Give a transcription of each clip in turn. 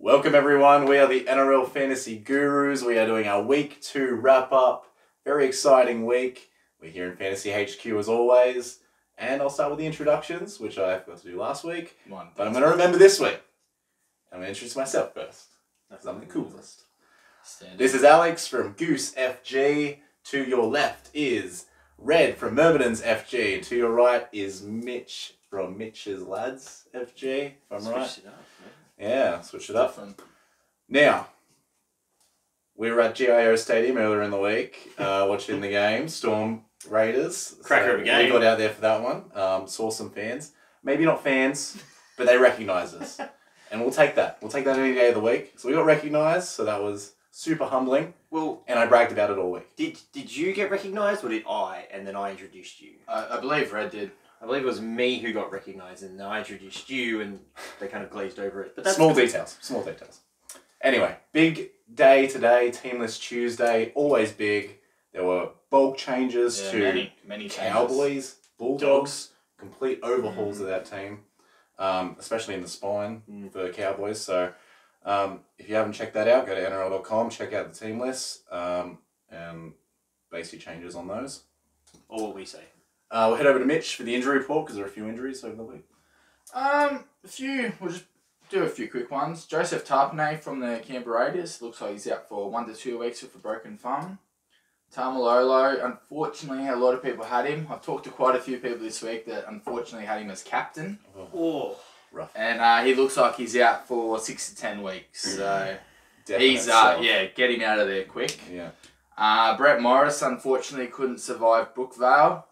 Welcome everyone, we are the NRL Fantasy Gurus. We are doing our week 2 wrap up. Very exciting week. We're here in Fantasy HQ as always. And I'll start with the introductions, which I forgot to do last week. But I'm going to remember this week. I'm going to introduce myself first, because I'm the coolest. This is Alex from Goose FG. To your left is Red from Myrmidon's FG. And to your right is Mitch from Mitch's Lads FG, if I'm right. Switch it up, man. Yeah, switch it up. Now, we were at GIO Stadium earlier in the week, watching the game, Storm Raiders. Cracker of a game. We got out there for that one, saw some fans. Maybe not fans, but they recognised us. And we'll take that. We'll take that any day of the week. So we got recognised, so that was super humbling. Well, and I bragged about it all week. Did you get recognised, or did I, and then I introduced you? I believe Red did. I believe it was me who got recognised, and I introduced you, and they kind of glazed over it. But that's small details. Anyway, big day today, Teamless Tuesday, always big. There were bulk changes to many Cowboys, changes. Bulldogs, complete overhauls of that team, especially in the spine for Cowboys. So if you haven't checked that out, go to NRL.com, check out the team list, and base your changes on those. Or what we say. We'll head over to Mitch for the injury report, because there are a few injuries over the week. We'll just do a few quick ones. Joseph Tarpanay from the Canberra Raiders. Looks like he's out for 1 to 2 weeks with a broken thumb. Tamalolo, unfortunately, a lot of people had him. I've talked to quite a few people this week that unfortunately had him as captain. Oh, rough. And he looks like he's out for 6 to 10 weeks. So he's, get him out of there quick. Yeah. Brett Morris, unfortunately, couldn't survive Brookvale.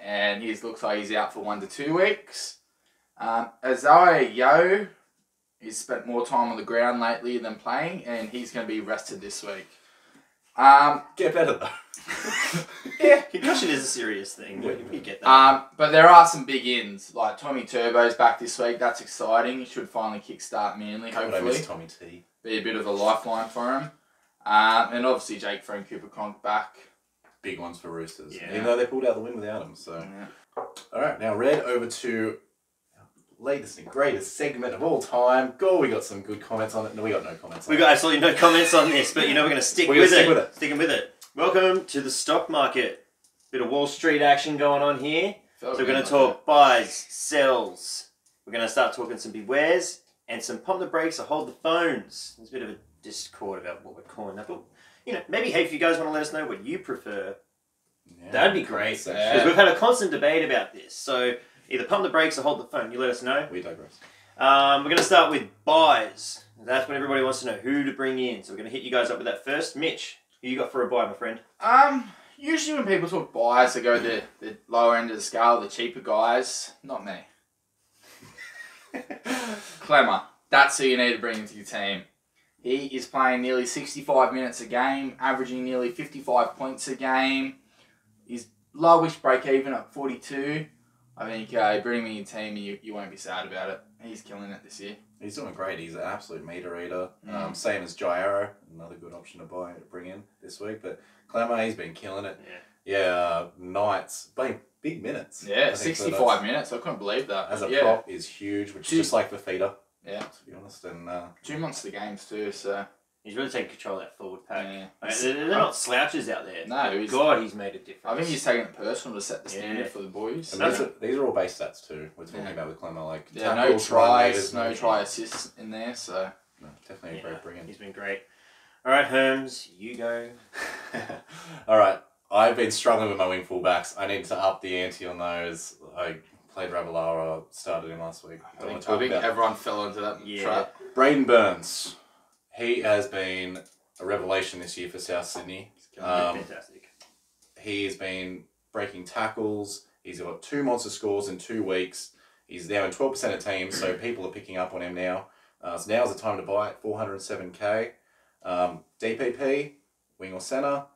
And he looks like he's out for 1 to 2 weeks. Isaiah Yeo, he's spent more time on the ground lately than playing, and he's going to be rested this week. Get better though. Yeah. Concussion is a serious thing. You get that. But there are some big ins, like Tommy Turbo's back this week. That's exciting. He should finally kickstart Manly, hopefully. I miss Tommy T. Be a bit of a lifeline for him. And obviously Jake Frank Cooper Conk back. Big ones for Roosters. Yeah. Even though they pulled out the win without him. So, Alright, now Red, over to our latest and greatest segment of all time. We got some good comments on it. No, we got no comments on it. We got absolutely no comments on this, but you know we're going to stick with it. Sticking with it. Welcome to the stock market. Bit of Wall Street action going on here. So we're going to talk buys, sells. We're going to start talking some bewares and some pump the brakes or hold the phones. There's a bit of a discord about what we're calling that, but you know, maybe hey, if you guys want to let us know what you prefer, that'd be great. Because we've had a constant debate about this. So either pump the brakes or hold the phone. You let us know. We digress. We're going to start with buys. That's what everybody wants to know, who to bring in. So we're going to hit you guys up with that first. Mitch, who you got for a buy, my friend? Usually when people talk buys, they go the lower end of the scale, the cheaper guys. Not me. Clemmer. That's who you need to bring into your team. He is playing nearly 65 minutes a game, averaging nearly 55 points a game. He's lowish break even at 42. I think bring him in your team and you won't be sad about it. He's killing it this year. He's doing great. He's an absolute meter eater. Same as Jairo, another good option to bring in this week. But Clemmer, he's been killing it. Knights playing big minutes. Yeah, 65 minutes. I couldn't believe that. As a prop is huge, which is just like the feeder. Yeah, to be honest, and 2 months to the games too, so he's really taking control of that forward pack. Yeah. They're not slouches out there. No, God, he's made a difference. I think he's taking it personal to set the standard for the boys. And these are all base stats too. We're talking about with Clemmer, like no tries, no try assists in there, so no, definitely a great bring-in. He's been great. All right, Herms, you go. All right, I've been struggling with my wing fullbacks. I need to up the ante on those. I played Ravalawa, started him last week. I think everyone fell into that trap. Braden Burns, he has been a revelation this year for South Sydney. Fantastic. He has been breaking tackles. He's got 2 monster scores in 2 weeks. He's now in 12% of teams, so people are picking up on him now. So now's the time to buy it, 407k. DPP, wing or centre,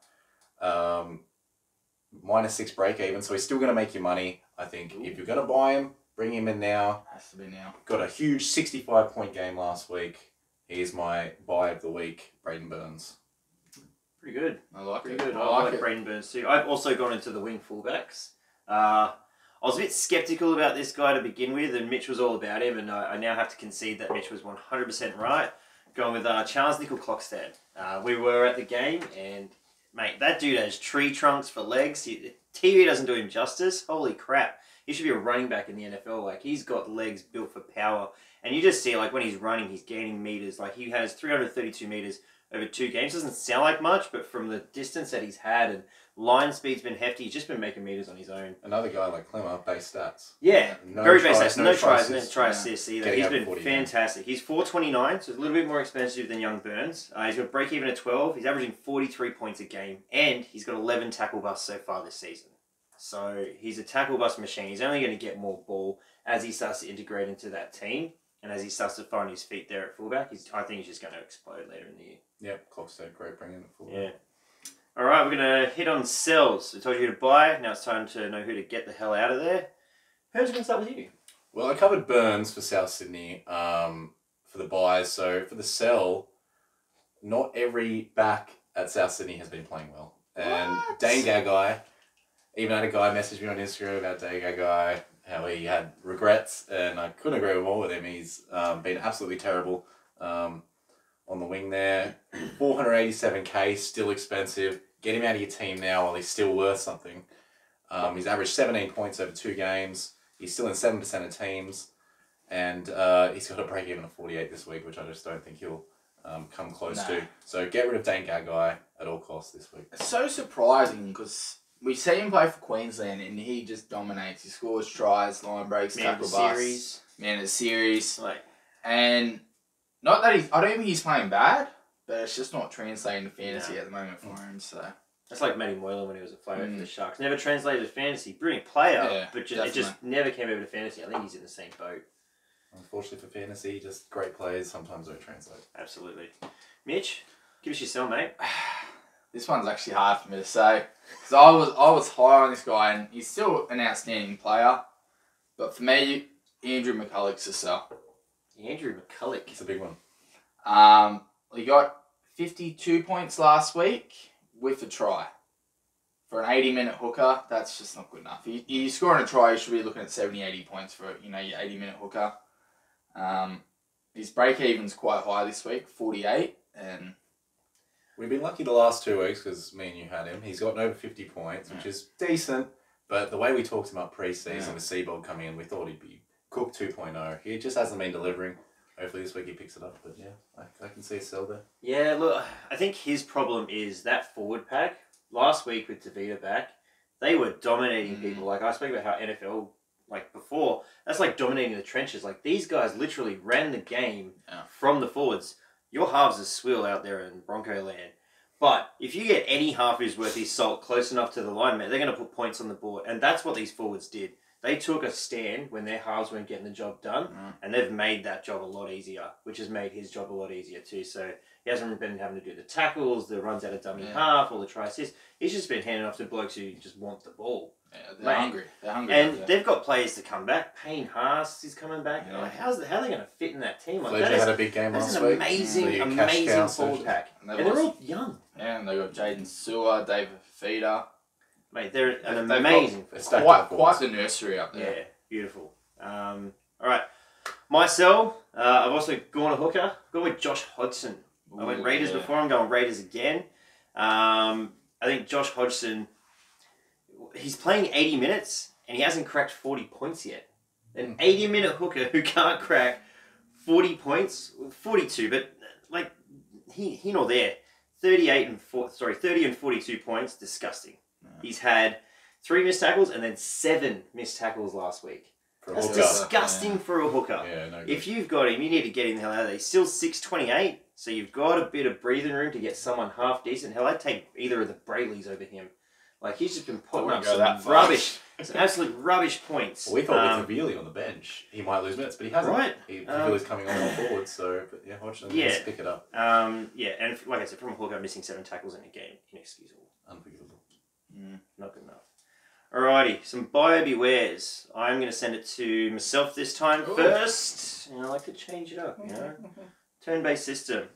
-6 break even, so he's still going to make you money. I think if you're going to buy him, bring him in now. Has to be now. Got a huge 65-point game last week. He's my buy of the week, Braden Burns. Pretty good. I like Pretty it. good. I like Braden Burns too. I've also gone into the wing fullbacks. I was a bit sceptical about this guy to begin with, and Mitch was all about him, and I now have to concede that Mitch was 100% right. Going with Charles Nickel-Clockstead. We were at the game, and mate, that dude has tree trunks for legs. TV doesn't do him justice. Holy crap. He should be a running back in the NFL. Like, he's got legs built for power. And you just see, like, when he's running, he's gaining meters. Like, he has 332 meters over 2 games. Doesn't sound like much, but from the distance that he's had and line speed's been hefty, he's just been making meters on his own. Another guy like Clemmer, base stats. Yeah, very base stats. No tries, no try assists either. He's been fantastic. He's 429, so it's a little bit more expensive than young Burns. He's got break even at 12. He's averaging 43 points a game, and he's got 11 tackle busts so far this season. So he's a tackle bust machine. He's only going to get more ball as he starts to integrate into that team, and as he starts to find his feet there at fullback. I think he's just going to explode later in the year. Yep, Clockstead, great bringing it forward. Yeah. All right, we're going to hit on sells. I told you who to buy. Now it's time to know who to get the hell out of there. Who's going to start with you? Well, I covered Burns for South Sydney for the buys. So for the sell, not every back at South Sydney has been playing well. And Dane Gagai, even had a guy message me on Instagram about Dane Gagai, how he had regrets, and I couldn't agree more with him. He's been absolutely terrible on the wing there. 487k, still expensive. Get him out of your team now while he's still worth something. He's averaged 17 points over 2 games. He's still in 7% of teams. And he's got a break even of 48 this week, which I just don't think he'll come close to. So get rid of Dane Gagai at all costs this week. It's so surprising because we see him play for Queensland and he just dominates. He scores tries, line breaks, tackle busts. Man of the series. And not that I don't think he's playing bad, but it's just not translating to fantasy at the moment for him. So that's like Matty Moylan when he was a player for the Sharks. Never translated to fantasy. Brilliant player, but it just never came over to fantasy. I think he's in the same boat. Unfortunately for fantasy, just great players sometimes don't translate. Absolutely. Mitch, give us your sell, mate. This one's actually hard for me to say because I was high on this guy and he's still an outstanding player, but for me, Andrew McCulloch's a sell. Andrew McCulloch. It's a big one. He got 52 points last week with a try. For an 80-minute hooker, that's just not good enough. You scoring a try, you should be looking at 70, 80 points for your 80-minute hooker. His break-even's quite high this week, 48, and we've been lucky the last 2 weeks because me and you had him. He's gotten over 50 points, which is decent, but the way we talked him up pre-season with Seabold coming in, we thought he'd be Cook 2.0. He just hasn't been delivering. Hopefully this week he picks it up, but yeah, I can see a sell there. Yeah, look, I think his problem is that forward pack. Last week with DeVita back, they were dominating people. Like, I spoke about how NFL, like before, that's like dominating the trenches. Like, these guys literally ran the game from the forwards. Your halves are swill out there in Bronco land. But if you get any half who's worth his salt close enough to the line, man, they're going to put points on the board. And that's what these forwards did. They took a stand when their halves weren't getting the job done, and they've made that job a lot easier, which has made his job a lot easier too. So he hasn't been having to do the tackles, the runs out of dummy half, or the try assists. He's just been handing off to blokes who just want the ball. Yeah, they're hungry. They're hungry. And they've got players to come back. Payne Haas is coming back. Yeah. Like, how are they going to fit in that team? Like, Fletcher had a big game last week. That's an amazing forward pack. And they're all young. Yeah, and they've got Jaden Sewer, David Feeder. Mate, they're an amazing. Quite the nursery up there. Yeah, beautiful. All right, my sell. I've also gone a hooker. I've gone with Josh Hodgson. I went Raiders before. I'm going Raiders again. I think Josh Hodgson. He's playing 80 minutes and he hasn't cracked 40 points yet. An 80-minute hooker who can't crack 40 points, 42, but like he nor there. 30 and 42 points. Disgusting. He's had 3 missed tackles and then 7 missed tackles last week. That's disgusting for a hooker. Yeah, no good. If you've got him, you need to get him the hell out of there. He's still 6'28", so you've got a bit of breathing room to get someone half decent. Hell, I'd take either of the Brayleys over him. Like, he's just been putting up some rubbish, some absolute rubbish points. Well, we thought with Tavili on the bench, he might lose minutes, but he hasn't. Right. Tavili's coming on forward, so but yeah, Hodgson needs to pick it up. Yeah, and like I said, from a hooker, missing 7 tackles in a game, inexcusable. Unforgivable. Not good enough. Alrighty, some buyer bewares. I'm going to send it to myself this time first. And I like to change it up, you know. Turn-based system.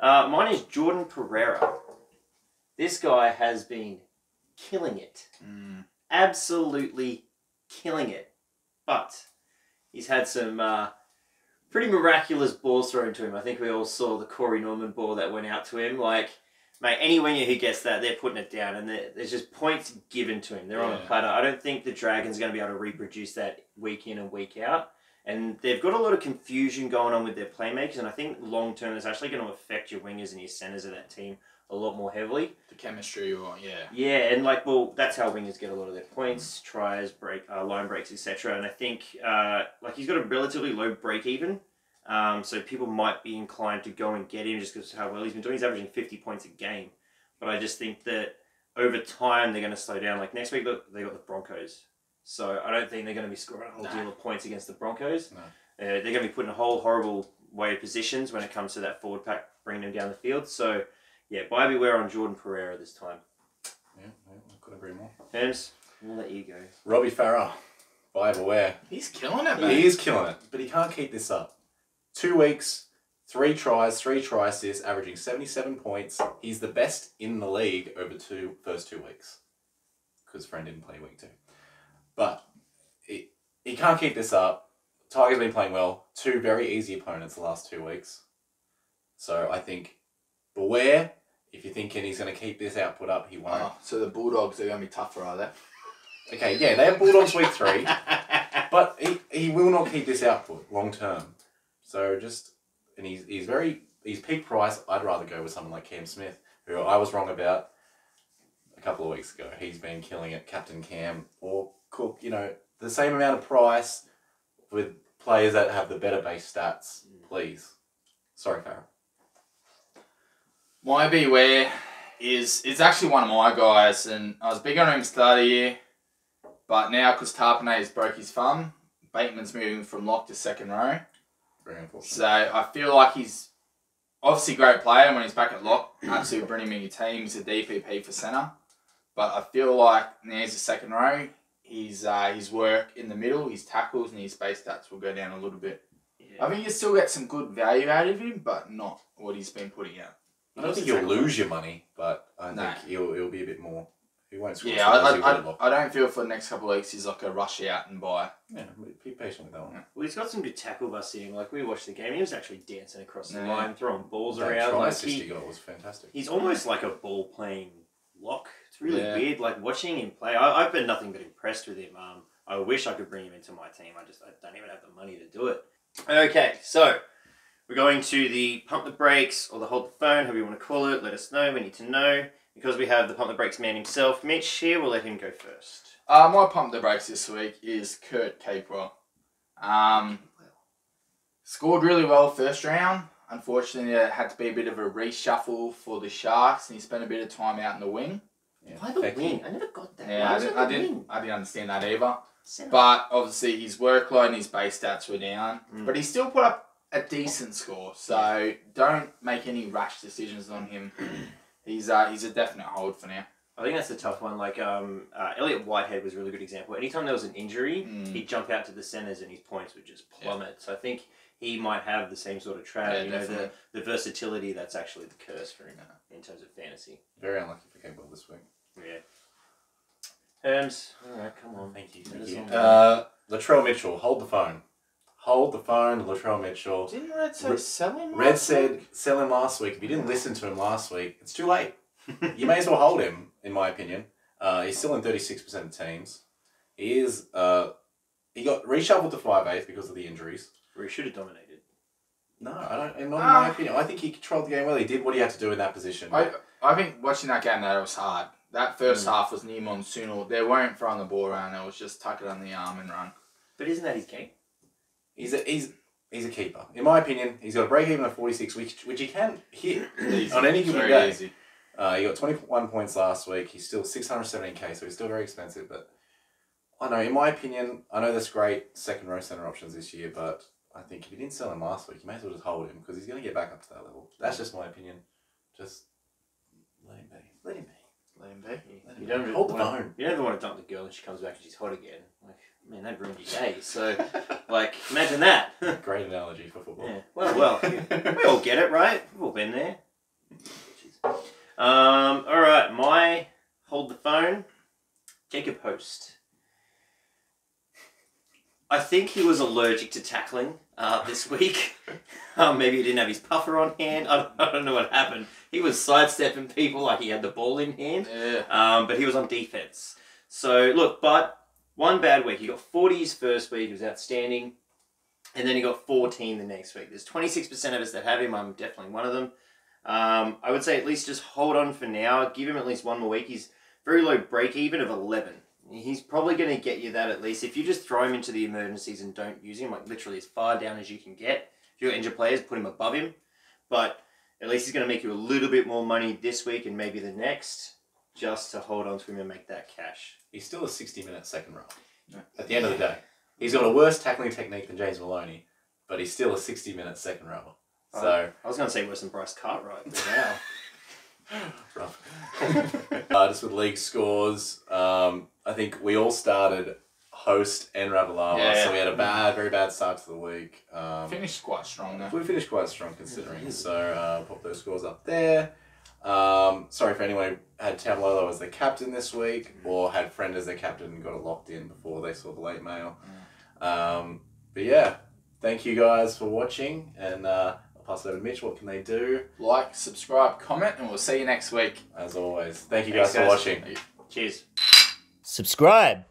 Mine is Jordan Pereira. This guy has been killing it. Absolutely killing it. But he's had some pretty miraculous balls thrown to him. I think we all saw the Corey Norman ball that went out to him. Like, mate, any winger who gets that, they're putting it down, and there's just points given to him. They're on a platter. I don't think the Dragons are going to be able to reproduce that week in and week out. And they've got a lot of confusion going on with their playmakers, and I think long term it's actually going to affect your wingers and your centres of that team a lot more heavily. The chemistry, or yeah, and like, well, that's how wingers get a lot of their points, tries, line breaks, etc. And I think like he's got a relatively low break even, so people might be inclined to go and get him just because of how well he's been doing. He's averaging 50 points a game, but I just think that over time they're going to slow down. Like next week, look, they got the Broncos. So I don't think they're going to be scoring a whole deal of points against the Broncos. No. They're going to be put in a whole horrible way of positions when it comes to that forward pack, bringing them down the field. So, yeah, buy beware on Jordan Pereira this time. Yeah, I couldn't agree more. Herms, we'll let you go. Robbie Farah, buy beware. He's killing it, man. He is killing it, but he can't keep this up. 2 weeks, 3 tries, 3 try assists, averaging 77 points. He's the best in the league over first 2 weeks. Because Friend didn't play week 2. But he can't keep this up. Tigers been playing well. 2 very easy opponents the last 2 weeks. So I think beware. If you're thinking he's going to keep this output up, he won't. So the Bulldogs are going to be tougher, are they? Okay, yeah, they have Bulldogs week 3. But he will not keep this output long term. So and he's peak price. I'd rather go with someone like Cam Smith, who I was wrong about a couple of weeks ago. He's been killing it, Captain Cam or Cook, the same amount of price with players that have the better base stats, please. Sorry, Farah. My beware is actually one of my guys, and I was big on him at the start of the year, but now because Tarpanay's broke his thumb, Bateman's moving from lock to second row. Very unfortunate. So I feel like he's obviously a great player when he's back at lock. Absolutely bring him in your team. He's a DPP for centre. But I feel like now he's a second row. His work in the middle, his tackles and his base stats will go down a little bit. Yeah. I think you still get some good value out of him, but not what he's been putting out. I don't think you'll lose your money, but I think he'll be a bit more. He won't score. Yeah, I don't feel for the next couple of weeks he's like a rush out and buy. Yeah, be patient with that one. Well, he's got some good tackle busting. Like, we watched the game, he was actually dancing across the line, throwing balls around. Like, he got was fantastic. He's almost like a ball-playing lock. It's really weird. Like, watching him play, I've been nothing but impressed with him. I wish I could bring him into my team. I don't even have the money to do it. Okay, so we're going to the pump the brakes or the hold the phone, however you want to call it. Let us know. We need to know. Because we have the pump the brakes man himself, Mitch, here, we'll let him go first. My pump the brakes this week is Kurt Capewell. Scored really well first round. Unfortunately, it had to be a bit of a reshuffle for the Sharks, and he spent a bit of time out in the wing. Yeah, why the wing? I never got that. Yeah, I didn't understand that either. But obviously his workload and his base stats were down. But he still put up a decent score. So don't make any rash decisions on him. He's a definite hold for now. I think that's a tough one. Like Elliot Whitehead was a really good example. Anytime there was an injury, he'd jump out to the centres and his points would just plummet. So I think he might have the same sort of trap. The versatility that's actually the curse for him in terms of fantasy. Very unlucky for Capewell this week. Yeah. Herms, all right, come on. Thank you. Latrell Mitchell, hold the phone. Hold the phone, Latrell Mitchell. Didn't Red say sell him? Red said sell him last week. If you didn't listen to him last week, it's too late. You may as well hold him, in my opinion. He's still in 36% of teams. He is. He got reshuffled to 5/8 because of the injuries. Where he should have dominated. No, I don't. Not in my opinion. I think he controlled the game well. He did what he had to do in that position. I think watching that game, that was hard. That first half was near monsoonal. They weren't throwing the ball around. It was just tuck it on the arm and run. But isn't that his game? He's a keeper. In my opinion, he's got a break even of 46, which he can hit on any given day. Easy. He got 21 points last week. He's still 617k, so he's still very expensive. But I know, in my opinion, I know there's great second row centre options this year, but I think if you didn't sell him last week, you may as well just hold him because he's going to get back up to that level. That's just my opinion. Just let him be. Let him be. Let him be. You don't hold the phone. You never want to dump the girl and she comes back and she's hot again. Like, man, that ruined your day. So, like, imagine that. Great analogy for football. Yeah. Well, we all get it, right? We've all been there. All right, my hold the phone, Jacob Host. I think he was allergic to tackling this week. Maybe he didn't have his puffer on hand. I don't know what happened. He was sidestepping people like he had the ball in hand. Yeah. But he was on defense. So, look, but one bad week. He got 40 his first week. He was outstanding. And then he got 14 the next week. There's 26% of us that have him. I'm definitely one of them. I would say at least just hold on for now. Give him at least one more week. He's very low break even of 11. He's probably going to get you that at least. If you just throw him into the emergencies and don't use him, like literally as far down as you can get. If you're injured players, put him above him. But at least he's going to make you a little bit more money this week and maybe the next, just to hold on to him and make that cash. He's still a 60-minute second row. At the end of the day. He's got a worse tackling technique than James Maloney, but he's still a 60-minute second rower. So I was going to say worse than Bryce Cartwright, but now... Rough. Just with league scores, I think we all started host and Ravalawa, so we had a very bad start to the week. Finished quite strong though. We finished quite strong considering, so pop those scores up there. Sorry for anyone who had Tamalolo as their captain this week, or had Friend as their captain and got it locked in before they saw the late mail. But yeah, thank you guys for watching, and I'll pass it over to Mitch. What can they do? Like, subscribe, comment, and we'll see you next week. As always, thank you guys for watching. Cheers. Subscribe.